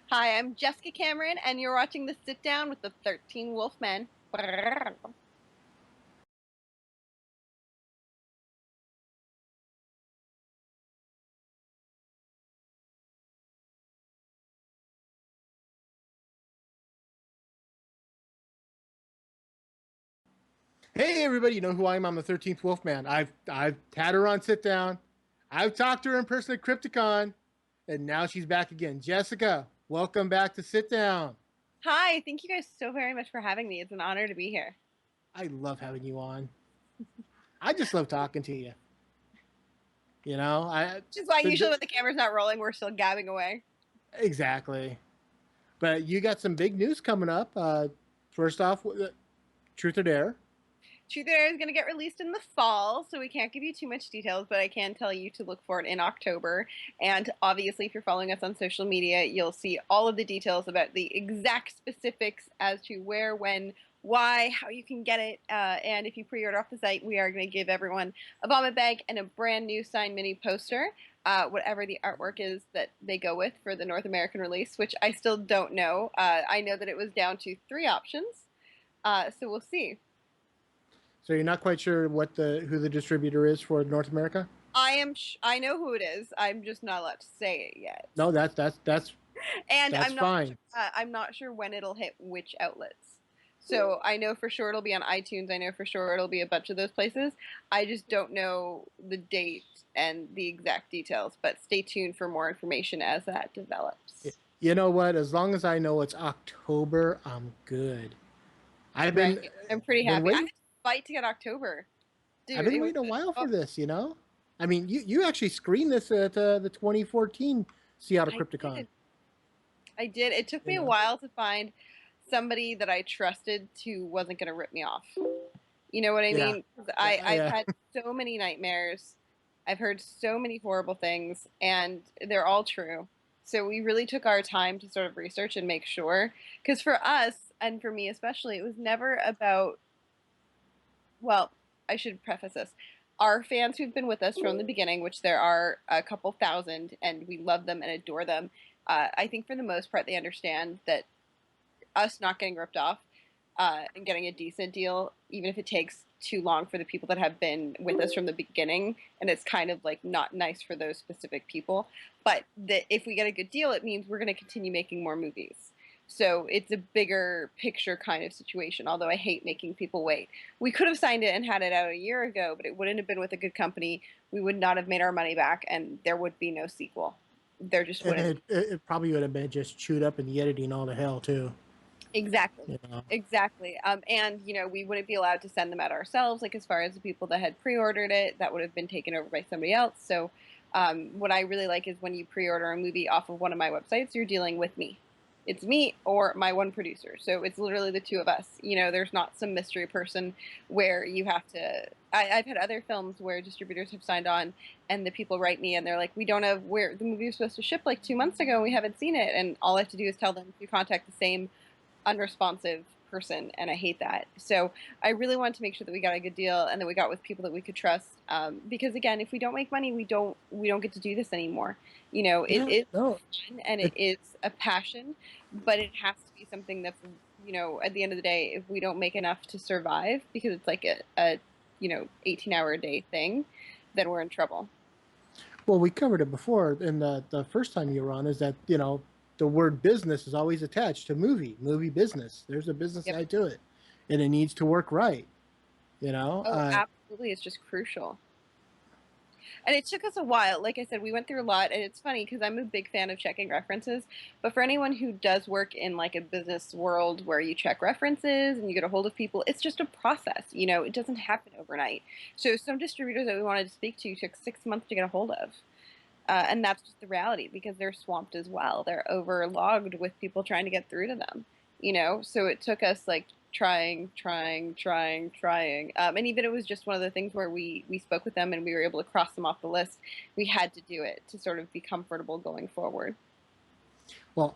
Hi, I'm Jessica Cameron, and you're watching The Sit Down with the 13 Wolfmen. Hey everybody, you know who I am? I'm the 13th Wolfman. I've had her on sit down. I've talked to her in person at Crypticon, and now she's back again. Jessica, welcome back to Sit Down. Hi, thank you guys so very much for having me. It's an honor to be here. I love having you on. I just love talking to you. You know, I Which is why the, usually the, when the camera's not rolling, we're still gabbing away. exactly. But you got some big news coming up. First off, Truth or Dare. Truth or Dare is going to get released in the fall, so we can't give you too much details, but I can tell you to look for it in October. And obviously, if you're following us on social media, you'll see all of the details about the exact specifics as to where, when, why, how you can get it. And if you pre-order off the site, we are going to give everyone a vomit bag and a brand new signed mini poster. Whatever the artwork is that they go with for the North American release, which I still don't know. I know that it was down to 3 options, so we'll see. So you're not quite sure who the distributor is for North America? I know who it is. I'm just not allowed to say it yet. No, And that's fine. I'm not sure when it'll hit which outlets. So I know for sure it'll be on iTunes. I know for sure it'll be a bunch of those places. I just don't know the date and the exact details, but stay tuned for more information as that develops. You know what? As long as I know it's October, I'm good. I've Right. been I'm pretty been happy. I had waiting. to fight to get October. I've Dude, been it was waiting a while oh, for this. You know, I mean, you actually screened this at the 2014 Seattle I Crypticon. did. I did. It took You me a know, while to find somebody that I trusted who wasn't going to rip me off. You know what I yeah, mean? 'Cause yeah, I've yeah. had so many nightmares. I've heard so many horrible things, and they're all true. So we really took our time to sort of research and make sure. Because for us, and for me especially, it was never about, well, I should preface this. Our fans who've been with us from the beginning, which there are a couple thousand, and we love them and adore them, I think for the most part they understand that us not getting ripped off and getting a decent deal, even if it takes too long for the people that have been with us from the beginning, and it's kind of like not nice for those specific people. But that if we get a good deal, it means we're going to continue making more movies. So it's a bigger picture kind of situation, although I hate making people wait. We could have signed it and had it out a year ago, but it wouldn't have been with a good company. We would not have made our money back, and there would be no sequel. There just And wouldn't. it probably would have been just chewed up in the editing all to hell too. Exactly. You know, Exactly. And we wouldn't be allowed to send them out ourselves. Like as far as the people that had pre-ordered it, that would have been taken over by somebody else. So, what I really like is when you pre-order a movie off of one of my websites, you're dealing with me. It's me or my one producer. So it's literally the two of us. There's not some mystery person where you have to. I've had other films where distributors have signed on, and the people write me and they're like, "We don't have where the movie was supposed to ship like 2 months ago. And we haven't seen it." And all I have to do is tell them to contact the same unresponsive person, and I hate that. So I really wanted to make sure that we got a good deal and that we got with people that we could trust. Because again, if we don't make money, we don't get to do this anymore. It yeah, is no, fun and it it, is a passion, but it has to be something that's at the end of the day, if we don't make enough to survive, because it's like a 18-hour a day thing, then we're in trouble. well, we covered it before in the first time you were on. Is that the word business is always attached to movie business. There's a business Yep. side to it, and it needs to work right. You know, Oh, absolutely. It's just crucial. And it took us a while. Like I said, we went through a lot, and it's funny because I'm a big fan of checking references. But for anyone who does work in like a business world where you check references and you get a hold of people, it's just a process. It doesn't happen overnight. So some distributors that we wanted to speak to took 6 months to get a hold of. And that's just the reality because they're swamped as well. They're overlogged with people trying to get through to them. So it took us like trying. And even it was just one of the things where we spoke with them and we were able to cross them off the list. We had to do it to sort of be comfortable going forward. well,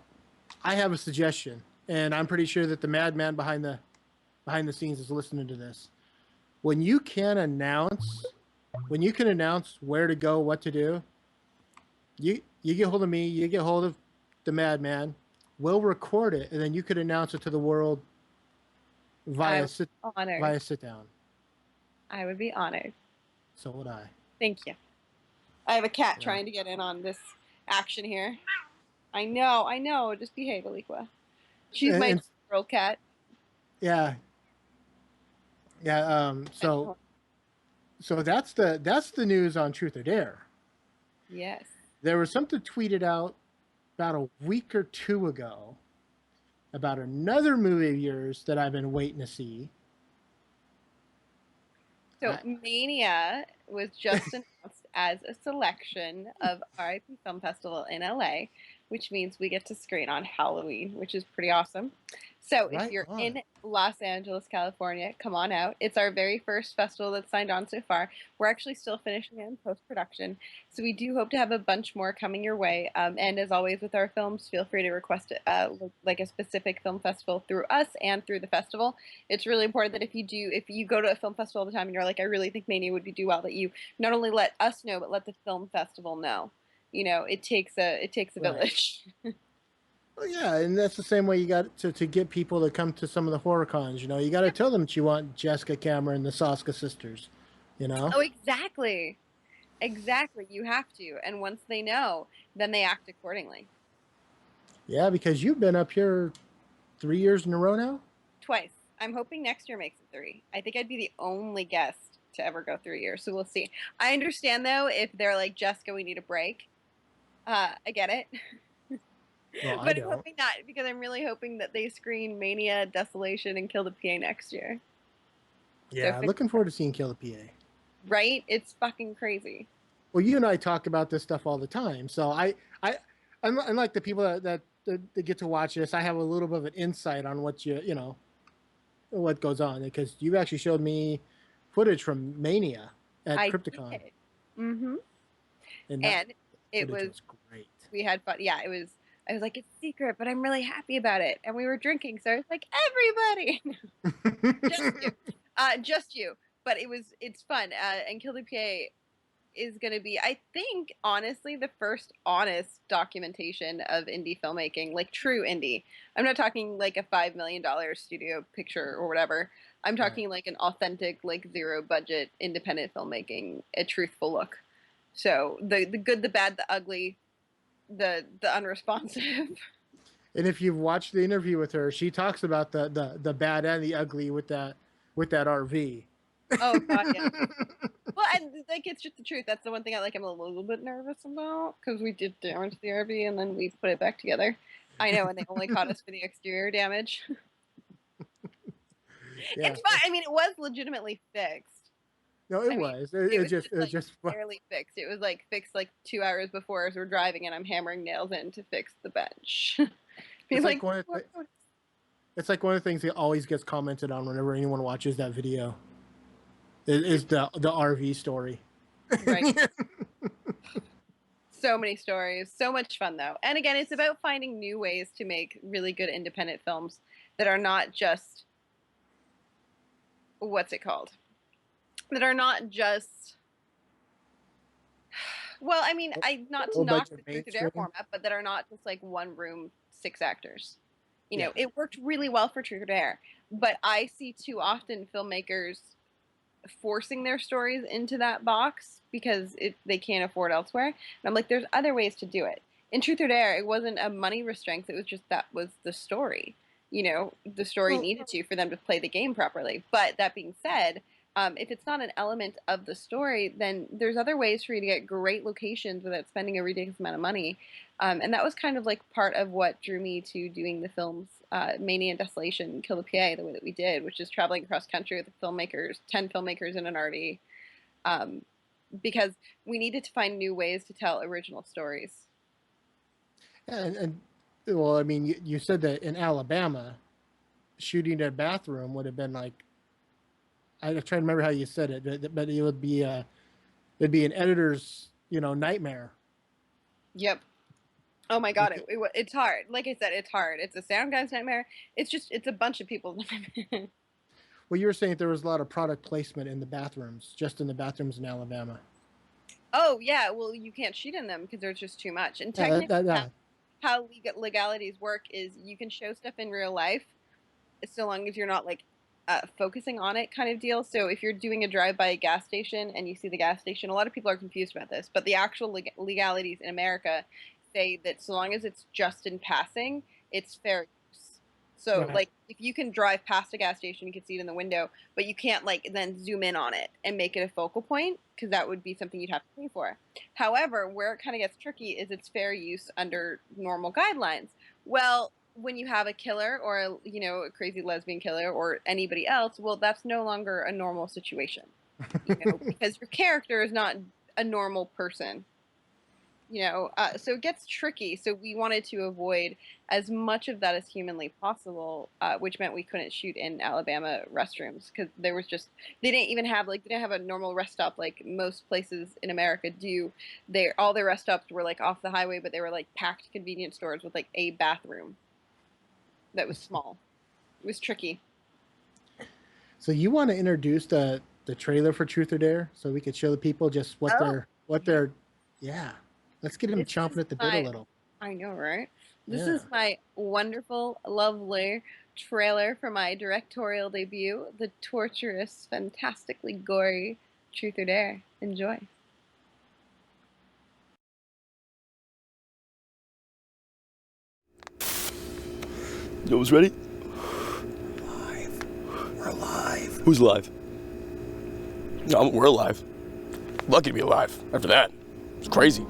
I have a suggestion, and I'm pretty sure that the madman behind the scenes is listening to this. When you can announce, when you can announce where to go, what to do, you get hold of me, you get hold of the madman. We'll record it, and then you could announce it to the world I via would sit be honored. via sit down. I would be honored. So would I. Thank you. I have a cat Yeah. trying to get in on this action here. I know, I know. Just behave, Aliqua. She's my And girl cat. yeah, yeah. So that's the news on Truth or Dare. Yes. There was something tweeted out about a week or two ago about another movie of yours that I've been waiting to see. So Mania was just announced as a selection of RIP Film Festival in LA, which means we get to screen on Halloween, which is pretty awesome. So if Right you're on. in Los Angeles, California, come on out. It's our very first festival that's signed on so far. We're actually still finishing it in post-production. So we do hope to have a bunch more coming your way. And as always with our films, feel free to request like a specific film festival through us and through the festival. It's really important that if you go to a film festival all the time and you're like, I really think Mania would do well, that you not only let us know, but let the film festival know. It takes a Right. village. Well, yeah, and that's the same way you got to get people to come to some of the horror cons. You got to tell them that you want Jessica Cameron, the Soska sisters. You know. Oh, exactly. Exactly. You have to. And once they know, then they act accordingly. Yeah, because you've been up here 3 years in a row now. Twice. I'm hoping next year makes it three. I think I'd be the only guest to ever go 3 years. So we'll see. I understand though if they're like, Jessica, we need a break. I get it. Well, I But I'm don't. hoping not because I'm really hoping that they screen Mania, Desolation, and Kill the PA next year. So, Yeah, looking forward to seeing Kill the PA. right? It's fucking crazy. Well, you and I talk about this stuff all the time, so unlike the people that get to watch this, I have a little bit of an insight on what goes on because you actually showed me footage from Mania at I Crypticon, did. Mm-hmm. and that And it footage was, was great. we had fun. Yeah, it was, I was like, it's secret, but I'm really happy about it. And we were drinking. So I was like, everybody, just you, just you. But it's fun. And Kill the PA is going to be, I think, honestly, the first honest documentation of indie filmmaking, like true indie. I'm not talking like a $5 million studio picture or whatever. I'm Right. talking like an authentic, like zero budget independent filmmaking, a truthful look. So the good, the bad, the ugly, the unresponsive. And if you've watched the interview with her, she talks about the bad and the ugly with that RV. Oh God, yeah. Well, and like it's just the truth. That's the one thing I'm a little bit nervous about because we did damage the RV and then we put it back together. I know, and they only caught us for the exterior damage. Yeah. It's fine. I mean, it was legitimately fixed. No, it I mean, was. it It was just just it was like just barely fixed. It was like fixed like 2 hours before as we're driving, and I'm hammering nails in to fix the bench. Being it's like like, one of the, it's like one of the things that always gets commented on whenever anyone watches that video. Is the RV story. right. So many stories, so much fun though. And again, it's about finding new ways to make really good independent films that are not just what's it called? That are not just well, I mean, I not to Low knock budget the Truth or Dare mainstream. format, but that are not just like one room, six actors. Yeah. It worked really well for Truth or Dare, but I see too often filmmakers forcing their stories into that box because they can't afford elsewhere. And I'm like, there's other ways to do it. In Truth or Dare, it wasn't a money restraint. It was just that was the story. The story Well, needed to for them to play the game properly. But that being said, if it's not an element of the story, then there's other ways for you to get great locations without spending a ridiculous amount of money. And that was kind of like part of what drew me to doing the films Mania and Desolation, Kill the PA, the way that we did, which is traveling across country with the filmmakers, 10 filmmakers in an RV, because we needed to find new ways to tell original stories. and well, I mean, you said that in Alabama, shooting a bathroom would have been like I'm trying to remember how you said it, but it would be it'd be an editor's nightmare. Yep. Oh my god, it's hard. Like I said, it's hard. It's a sound guy's nightmare. It's a bunch of people's nightmare. Well, you were saying there was a lot of product placement in the bathrooms, just in the bathrooms in Alabama. Oh yeah, well you can't shoot in them because there's just too much. And Yeah, technically, yeah. how legalities work is you can show stuff in real life so long as you're not like focusing on it kind of deal. So if you're doing a drive by a gas station and you see the gas station, a lot of people are confused about this, but the actual legalities in America say that so long as it's just in passing, it's fair use. So Right. like if you can drive past a gas station, you can see it in the window, but you can't like then zoom in on it and make it a focal point because that would be something you'd have to pay for. However, where it kind of gets tricky is it's fair use under normal guidelines. Well, when you have a killer or a crazy lesbian killer or anybody else, well, that's no longer a normal situation, because your character is not a normal person. So it gets tricky. So we wanted to avoid as much of that as humanly possible, which meant we couldn't shoot in Alabama restrooms because there was just they didn't have a normal rest stop like most places in America do. All their rest stops were like off the highway, but they were like packed convenience stores with like a bathroom that was small. It was tricky. So you want to introduce the trailer for Truth or Dare so we could show the people just what Oh, they're yeah. Let's get them this chomping is at the bit a my little. I know, right? This Yeah. is my wonderful, lovely trailer for my directorial debut, the torturous, fantastically gory Truth or Dare. Enjoy. You was ready? Live. We're alive. Who's alive? No, we're alive. Lucky to be alive. After that, it's crazy.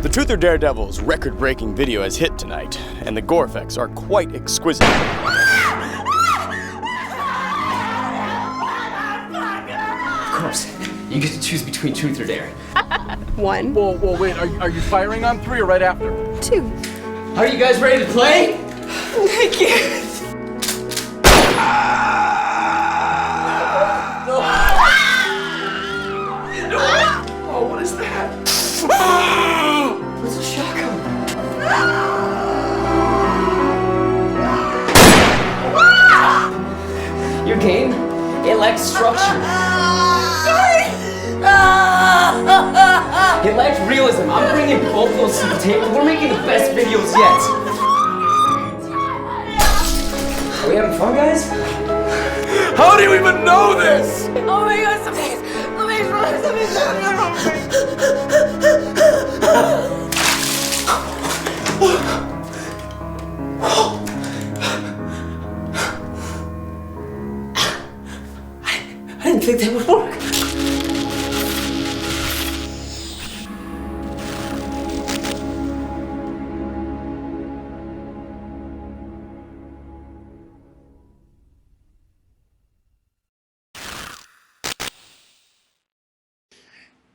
The Truth or Daredevil's record-breaking video has hit tonight, and the gore effects are quite exquisite. Of course, you get to choose between Truth or Dare. One, Whoa, wait, are you firing on 3 or right after? two. Are you guys ready to play? I can't. Oh, what is that? What's a shotgun? Your game? It lacks structure. It lacks realism. I'm bringing both those to the table. We're making the best videos yet. Are we having fun, guys? How do you even know this? Oh my god, something's wrong. I didn't think that would work.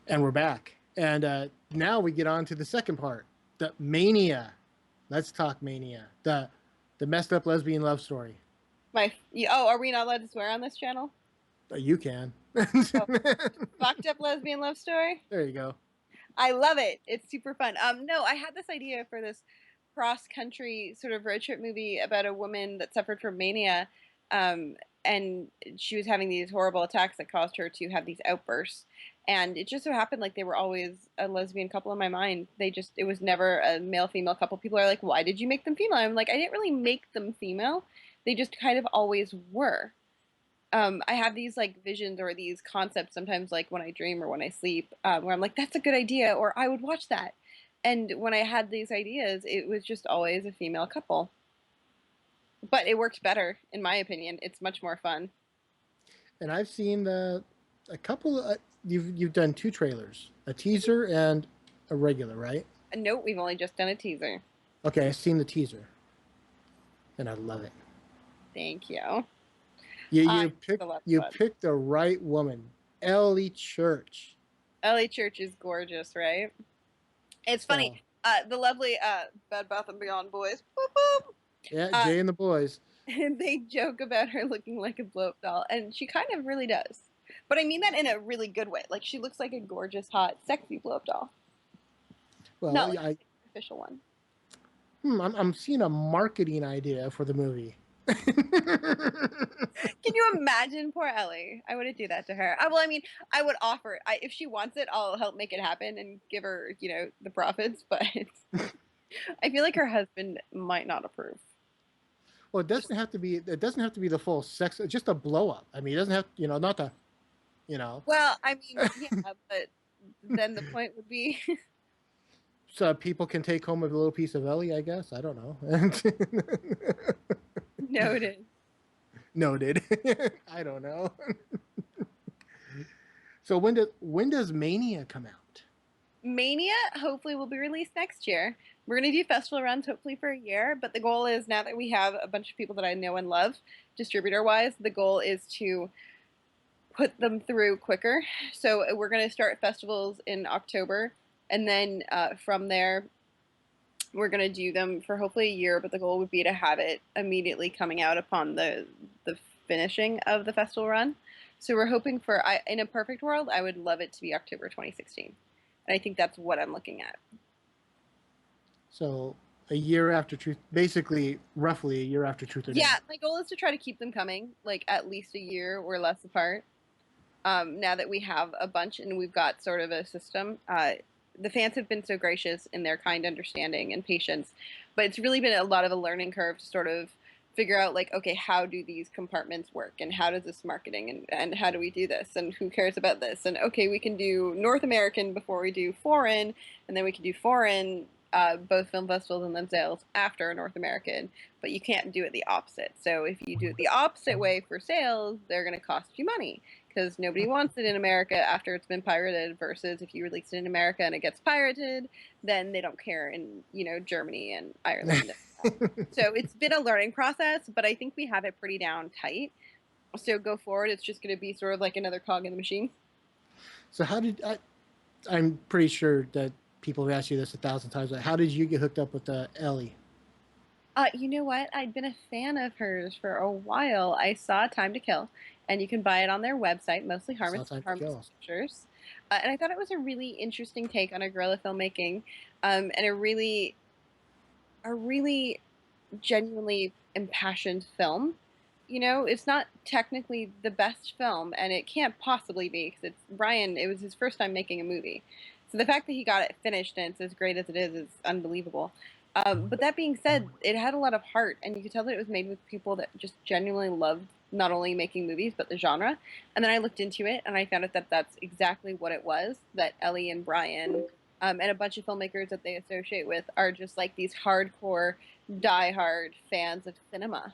And we're back. And now we get on to the second part, the mania. Let's talk mania. The messed up lesbian love story. Are we not allowed to swear on this channel? You can. Fucked up lesbian love story? There you go. I love it. It's super fun. No, I had this idea for this cross-country sort of road trip movie about a woman that suffered from mania, and she was having these horrible attacks that caused her to have these outbursts. And it just so happened like they were always a lesbian couple in my mind. It was never a male-female couple. People are like, why did you make them female? I'm like, I didn't really make them female. They just kind of always were. I have these like visions or these concepts sometimes, like when I dream or when I sleep, where I'm like, that's a good idea, or I would watch that. And when I had these ideas, it was just always a female couple. But it worked better, in my opinion. It's much more fun. And I've seen a couple of you've done 2 trailers, a teaser and a regular, right? Nope, we've only just done a teaser. Okay, I've seen the teaser, and I love it. Thank you. You fun. picked the right woman, Ellie Church. Ellie Church is gorgeous, right? It's funny. The lovely Bed Bath & Beyond boys, boop, boop. Yeah, Jay and the boys. They joke about her looking like a blow-up doll, and she kind of really does. But I mean that in a really good way. Like, she looks like a gorgeous, hot, sexy blow-up doll. Well, Not like an official one. I'm seeing a marketing idea for the movie. Can you imagine poor Ellie? I wouldn't do that to her. Well, I mean, I would offer it. If she wants it, I'll help make it happen and give her, the profits. But I feel like her husband might not approve. Well, it doesn't have to be. It doesn't have to be the full sex. Just a blow up. I mean, it doesn't have. Not the. Well, I mean, yeah, but then the point would be. So people can take home a little piece of Ellie, I guess. I don't know. Noted. Noted. I don't know. So when does Mania come out? Mania hopefully will be released next year. We're going to do festival runs hopefully for a year, but the goal is, now that we have a bunch of people that I know and love, distributor-wise, the goal is to put them through quicker. So we're going to start festivals in October, and then from there, we're going to do them for hopefully a year, but the goal would be to have it immediately coming out upon the finishing of the festival run. So we're hoping for, in a perfect world, I would love it to be October 2016. And I think that's what I'm looking at. So a year after Truth, basically roughly a year after Truth or Dare. Yeah, my goal is to try to keep them coming, like at least a year or less apart. Now that we have a bunch and we've got sort of a system, the fans have been so gracious in their kind understanding and patience, but it's really been a lot of a learning curve to sort of figure out, like, okay, how do these compartments work, and how does this marketing, and how do we do this, and who cares about this, and okay, we can do North American before we do foreign, and then we can do foreign, both film festivals and then sales after North American, but you can't do it the opposite. So if you do it the opposite way for sales, they're going to cost you money, because nobody wants it in America after it's been pirated, versus if you release it in America and it gets pirated, then they don't care in, Germany and Ireland. So it's been a learning process, but I think we have it pretty down tight. So go forward, it's just going to be sort of like another cog in the machine. So I'm pretty sure that people have asked you this 1,000 times, but how did you get hooked up with Ellie? You know what? I'd been a fan of hers for a while. I saw Time to Kill, and you can buy it on their website, mostly Harmless Pictures. And I thought it was a really interesting take on a guerrilla filmmaking, and a really genuinely impassioned film. It's not technically the best film, and it can't possibly be, because it was his first time making a movie. So the fact that he got it finished and it's as great as it is unbelievable. But that being said, it had a lot of heart, and you could tell that it was made with people that just genuinely loved not only making movies, but the genre. And then I looked into it, and I found out that that's exactly what it was, that Ellie and Brian, and a bunch of filmmakers that they associate with, are just like these hardcore, diehard fans of cinema.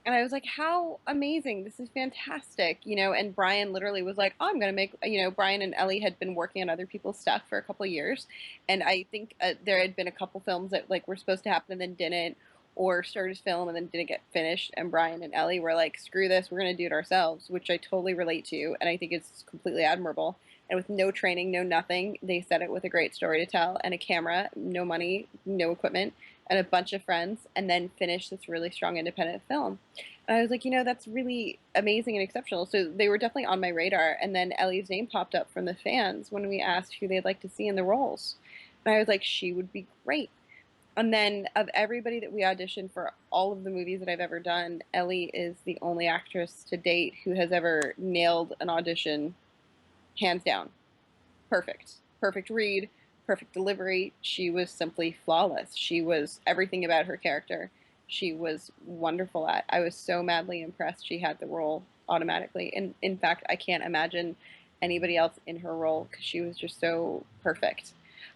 And I was like, how amazing. This is fantastic. And Brian literally was like, oh, I'm going to make, Brian and Ellie had been working on other people's stuff for a couple of years. And I think there had been a couple films that like were supposed to happen and then didn't, or started film and then didn't get finished. And Brian and Ellie were like, screw this, we're going to do it ourselves, which I totally relate to. And I think it's completely admirable. And with no training, no nothing, they set it with a great story to tell and a camera, no money, no equipment, and a bunch of friends, and then finish this really strong independent film. And I was like, that's really amazing and exceptional. So they were definitely on my radar. And then Ellie's name popped up from the fans when we asked who they'd like to see in the roles. And I was like, she would be great. And then of everybody that we auditioned for all of the movies that I've ever done, Ellie is the only actress to date who has ever nailed an audition, hands down. Perfect. Perfect read, perfect delivery. She was simply flawless. She was everything about her character. She was wonderful at. I was so madly impressed she had the role automatically. And in fact, I can't imagine anybody else in her role, because she was just so perfect.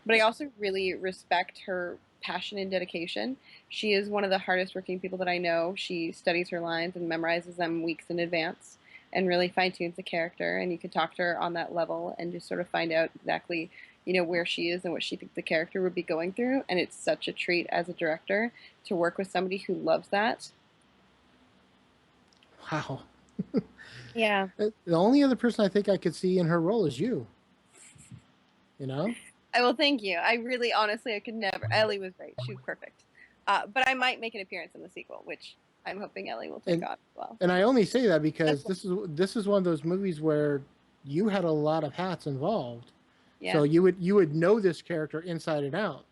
But I also really respect her passion and dedication. She is one of the hardest working people that I know. She studies her lines and memorizes them weeks in advance and really fine-tunes the character. And you can talk to her on that level and just sort of find out exactly, where she is and what she thinks the character would be going through. And it's such a treat as a director to work with somebody who loves that. Wow. Yeah. The only other person I think I could see in her role is you. I will, thank you. I really, honestly, I could never. Ellie was great. She was perfect. But I might make an appearance in the sequel, which I'm hoping Ellie will take on as well. And I only say that because this is one of those movies where you had a lot of hats involved. Yeah. So you would know this character inside and out,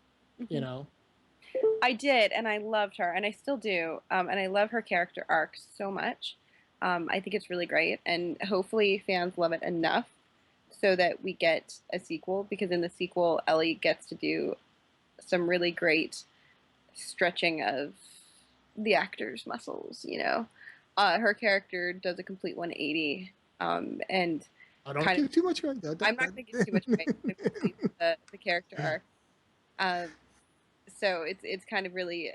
I did, and I loved her, and I still do. And I love her character arc so much. I think it's really great, and hopefully fans love it enough so that we get a sequel. Because in the sequel, Ellie gets to do some really great stretching of the actor's muscles. Her character does a complete 180, and I don't kind of. give too much credit. I'm not going to give too much away. It completes the character arc. Um, so it's kind of really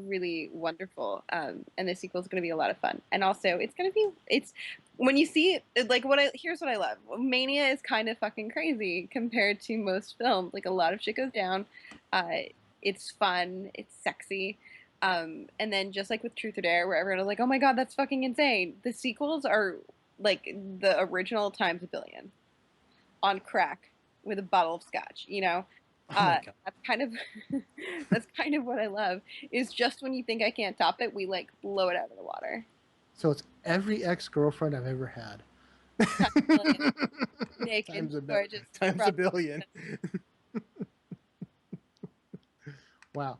really wonderful, and the sequel is going to be a lot of fun, and also it's when you see it, like here's what I love. Mania is kind of fucking crazy compared to most films. Like, a lot of shit goes down. It's fun, it's sexy, and then just like with Truth or Dare, where everyone is like, oh my god, that's fucking insane, the sequels are like the original times a billion on crack with a bottle of scotch. Oh my God. That's kind of that's kind of what I love. Is just when you think I can't top it, we like blow it out of the water. So it's every ex-girlfriend I've ever had. Naked, Times a gorgeous, times a billion. Wow.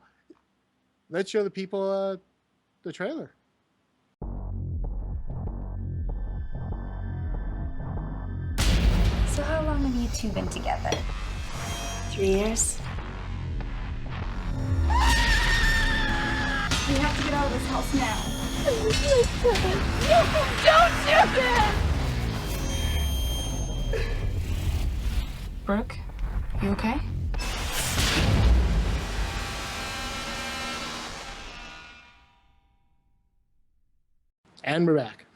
Let's show the people the trailer. So how long have you two been together? 3 years. We have to get out of this house now. Don't do this! Brooke, you okay? And we're back.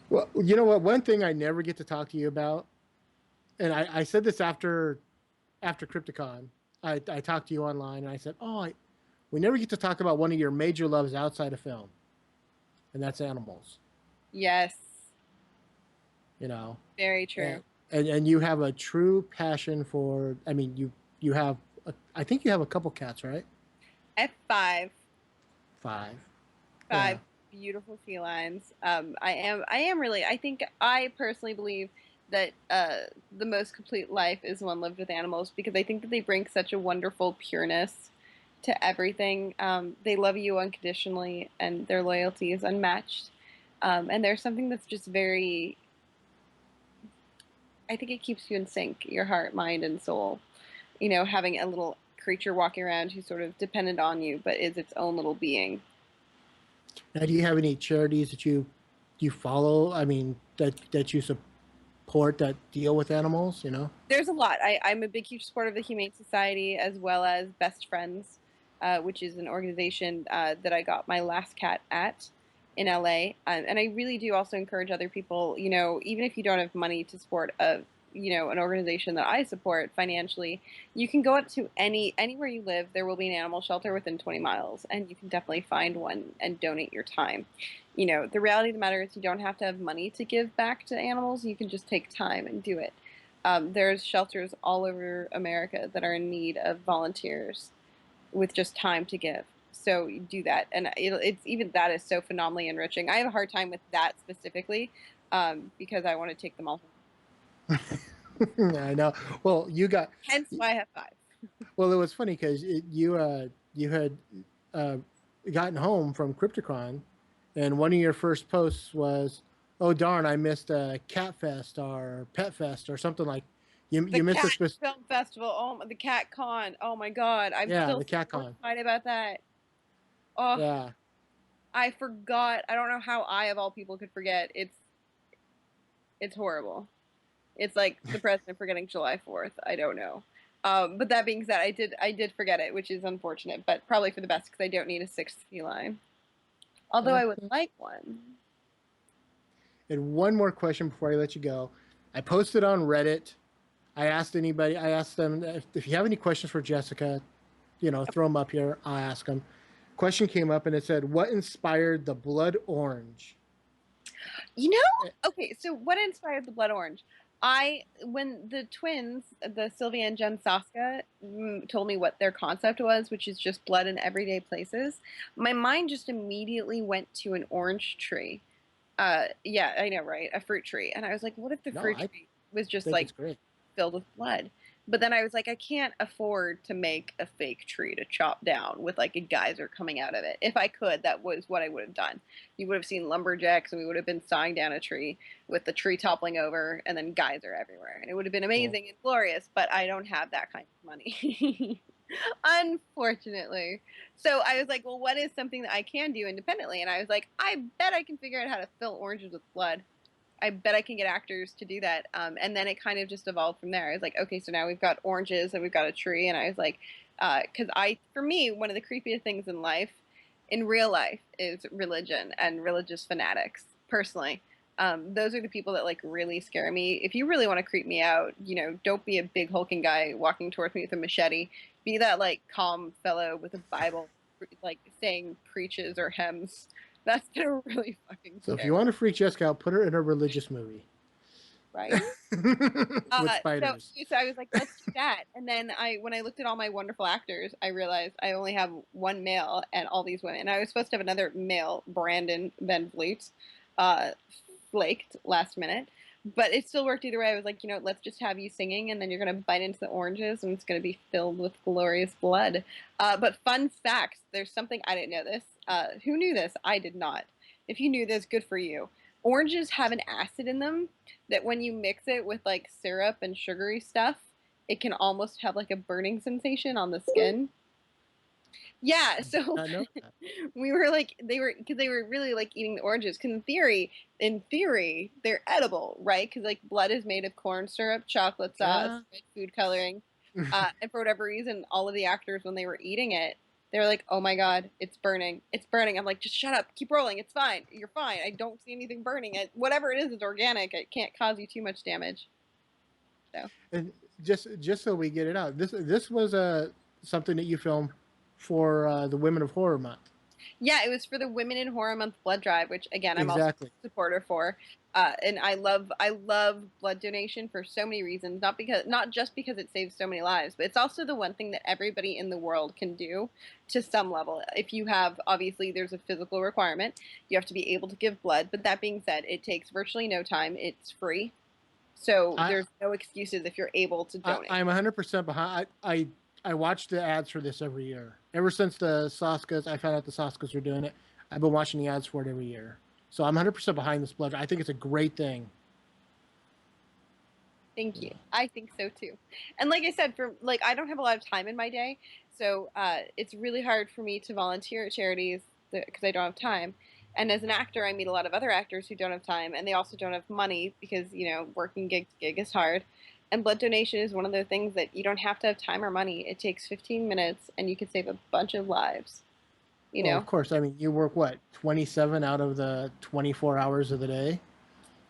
Well, you know what? One thing I never get to talk to you about, and I said this after Crypticon, I talked to you online, and I said, we never get to talk about one of your major loves outside of film, and that's animals. Yes. Very true. And you have a true passion for. I mean, you have. I think you have a couple cats, right? I have five. Five. Five beautiful felines. I am really. I think I personally believe that the most complete life is one lived with animals, because I think that they bring such a wonderful pureness to everything. They love you unconditionally, and their loyalty is unmatched. And there's something that's just very. I think it keeps you in sync, your heart, mind, and soul. Having a little creature walking around who's sort of dependent on you, but is its own little being. Now, do you have any charities that you follow? I mean, that you support that deal with animals? There's a lot. I'm a big, huge supporter of the Humane Society, as well as Best Friends, which is an organization that I got my last cat at in LA. And I really do also encourage other people, even if you don't have money to support an organization that I support financially, you can go up to anywhere you live. There will be an animal shelter within 20 miles, and you can definitely find one and donate your time. The reality of the matter is you don't have to have money to give back to animals. You can just take time and do it. There's shelters all over America that are in need of volunteers with just time to give. So you do that, and it's even that is so phenomenally enriching. I have a hard time with that specifically, because I want to take them all home. I know. Well, you got. Hence why I have five. Well, it was funny because you had gotten home from Crypticon, and one of your first posts was, "Oh darn, I missed a Cat Fest or Pet Fest or something like." You missed a Cat Film Festival. Oh, the Cat Con. Oh my God, I'm still the Cat Con. excited about that. Oh yeah. I forgot. I don't know how I, of all people, could forget. It's horrible. It's like the president forgetting July 4th. I don't know. But that being said, I did forget it, which is unfortunate, but probably for the best, because I don't need a sixth feline. Although I would like one. And one more question before I let you go. I posted on Reddit. I asked them if you have any questions for Jessica, throw them up here. I'll ask them. Question came up and it said, what inspired the blood orange? Okay, so what inspired the blood orange? When the twins, the Sylvia and Jen Saska, told me what their concept was, which is just blood in everyday places, my mind just immediately went to an orange tree. Yeah, I know, right? A fruit tree. And I was like, what if the fruit tree was just like filled with blood? But then I was like, I can't afford to make a fake tree to chop down with like a geyser coming out of it. If I could, that was what I would have done. You would have seen lumberjacks and we would have been sawing down a tree with the tree toppling over and then geyser everywhere. And it would have been amazing and glorious, but I don't have that kind of money. Unfortunately. So I was like, well, what is something that I can do independently? And I was like, I bet I can figure out how to fill oranges with blood. I bet I can get actors to do that. And then it kind of just evolved from there. I was like, okay, so now we've got oranges and we've got a tree. And I was like, because for me, one of the creepiest things in life, in real life, is religion and religious fanatics, personally. Those are the people that like really scare me. If you really want to creep me out, don't be a big hulking guy walking towards me with a machete. Be that like calm fellow with a Bible, like saying preaches or hymns. That's gonna really fucking. So if you want to freak Jessica out, put her in a religious movie. Right. With spiders. So I was like, let's do that. And then when I looked at all my wonderful actors, I realized I only have one male and all these women. And I was supposed to have another male, Brandon Van Vliet, flaked last minute. But it still worked either way. I was like, let's just have you singing, and then you're going to bite into the oranges, and it's going to be filled with glorious blood. But fun facts, there's something, I didn't know this. Who knew this? I did not. If you knew this, good for you. Oranges have an acid in them that when you mix it with like syrup and sugary stuff, it can almost have like a burning sensation on the skin. Yeah, so we were like, they were really like eating the oranges. Because in theory, they're edible, right? Because like blood is made of corn syrup, chocolate sauce, food coloring, and for whatever reason, all of the actors when they were eating it, they were like, "Oh my god, it's burning! It's burning!" I'm like, "Just shut up, keep rolling. It's fine. You're fine. I don't see anything burning. It whatever it is organic. It can't cause you too much damage." So, and just so we get it out, this was something that you filmed for the Women of Horror Month. Yeah, it was for the Women in Horror Month blood drive, which again I'm also a supporter for. And I love blood donation for so many reasons. Not just because it saves so many lives, but it's also the one thing that everybody in the world can do to some level. If you have, obviously, there's a physical requirement. You have to be able to give blood. But that being said, it takes virtually no time. It's free, so there's no excuses if you're able to donate. I'm 100% behind. I watch the ads for this every year. Ever since the Saskas, I found out the Saskas are doing it. I've been watching the ads for it every year. So I'm 100% behind this blood. I think it's a great thing. Thank you. I think so too. And like I said, I don't have a lot of time in my day, so it's really hard for me to volunteer at charities because I don't have time. And as an actor, I meet a lot of other actors who don't have time, and they also don't have money because working gig to gig is hard. And blood donation is one of the things that you don't have to have time or money. It takes 15 minutes, and you can save a bunch of lives. Well, of course. I mean, you work, 27 out of the 24 hours of the day?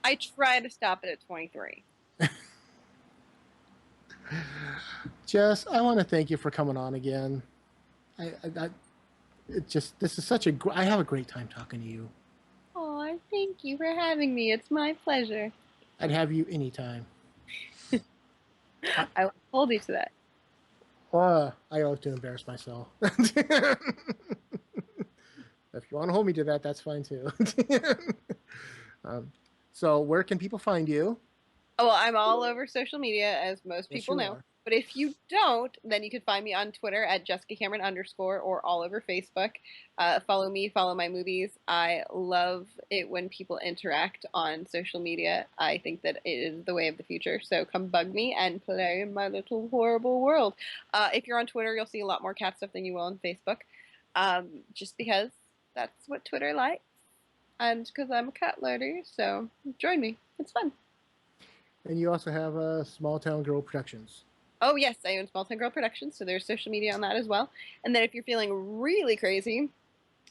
I try to stop it at 23. Jess, I want to thank you for coming on again. This is such I have a great time talking to you. Oh, thank you for having me. It's my pleasure. I'd have you anytime. I will hold you to that. I love to embarrass myself. If you want to hold me to that, that's fine too. So where can people find you? Oh, well, I'm all over social media, as most people know. But if you don't, then you can find me on Twitter at JessicaCameron_ or all over Facebook. Follow me, follow my movies. I love it when people interact on social media. I think that it is the way of the future. So come bug me and play in my little horrible world. If you're on Twitter, you'll see a lot more cat stuff than you will on Facebook. Just because that's what Twitter likes. And because I'm a cat lover, so join me. It's fun. And you also have Small Town Girl Productions. Oh, yes, I own Small Town Girl Productions, so there's social media on that as well. And then if you're feeling really crazy,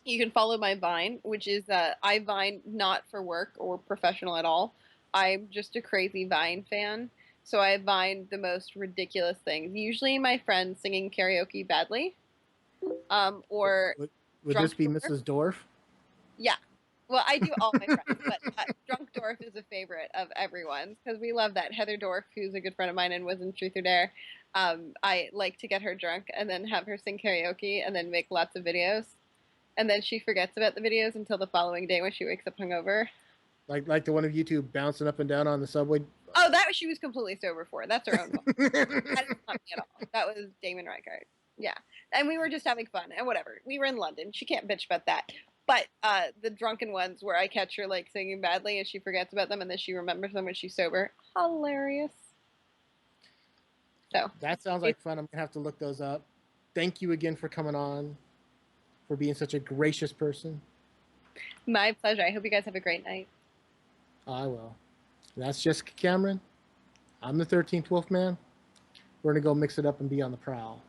you can follow my Vine, which is I Vine not for work or professional at all. I'm just a crazy Vine fan, so I Vine the most ridiculous things. Usually my friends singing karaoke badly, or... Would this be Mrs. Dorf? Yeah. Well, I do all my friends, but Drunk Dorf is a favorite of everyone's because we love that. Heather Dorf, who's a good friend of mine and was in Truth or Dare, I like to get her drunk and then have her sing karaoke and then make lots of videos. And then she forgets about the videos until the following day when she wakes up hungover. Like the one of you two bouncing up and down on the subway Oh, that she was completely sober for. That's her own fault. That is not me at all. That was Damon Reichert. Yeah. And we were just having fun and whatever. We were in London. She can't bitch about that. But the drunken ones where I catch her like singing badly and she forgets about them and then she remembers them when she's sober. Hilarious. So That sounds like fun. I'm going to have to look those up. Thank you again for coming on, for being such a gracious person. my pleasure. I hope you guys have a great night. I will. That's Jessica Cameron. I'm the 13th Wolfman. We're going to go mix it up and be on the prowl.